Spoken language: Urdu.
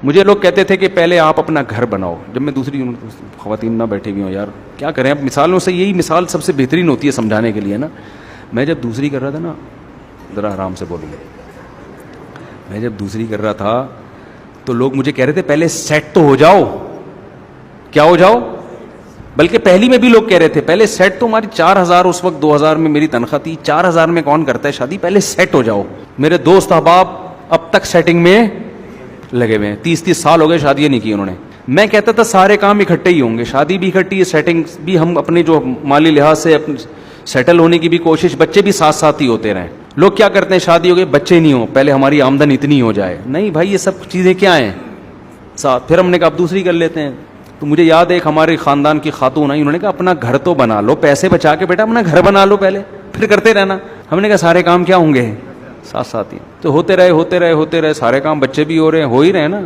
مجھے لوگ کہتے تھے کہ پہلے آپ اپنا گھر بناؤ. جب میں دوسری خواتین نہ بیٹھی ہوئی ہوں یار کیا کریں, اب مثالوں سے یہی مثال سب سے بہترین ہوتی ہے سمجھانے کے لیے نا. میں جب دوسری کر رہا تھا نا, ذرا آرام سے بولوں گا, میں جب دوسری کر رہا تھا تو لوگ مجھے کہہ رہے تھے پہلے سیٹ تو ہو جاؤ. کیا ہو جاؤ؟ بلکہ پہلی میں بھی لوگ کہہ رہے تھے پہلے سیٹ تو, ہماری 4,000 اس وقت 2,000 میں میری تنخواہ تھی, 4,000 میں کون کرتا ہے شادی, پہلے سیٹ ہو جاؤ. میرے دوست احباب اب تک سیٹنگ میں لگے ہوئے ہیں, 30 سال ہو گئے شادیاں نہیں کی انہوں نے. میں کہتا تھا سارے کام اکٹھے ہی ہوں گے, شادی بھی اکٹھی ہے, سیٹنگ بھی, ہم اپنے جو مالی لحاظ سے سیٹل ہونے کی بھی کوشش, بچے بھی ساتھ ساتھ ہی ہوتے رہیں. لوگ کیا کرتے ہیں شادی ہو گئی بچے نہیں ہوں, پہلے ہماری آمدن اتنی ہو جائے. نہیں بھائی یہ سب چیزیں کیا ہیں ساتھ. پھر ہم نے کہا اب دوسری کر لیتے ہیں. تو مجھے یاد ہے ایک ہمارے خاندان کی خاتون آئی, انہوں نے کہا اپنا گھر تو بنا لو, پیسے بچا کے بیٹا اپنا گھر بنا لو پہلے, پھر کرتے رہنا. ہم نے کہا سارے کام کیا ہوں گے ساتھ ساتھ ہی. تو ہوتے رہے سارے کام, بچے بھی ہو رہے ہیں, ہو ہی رہے ہیں نا.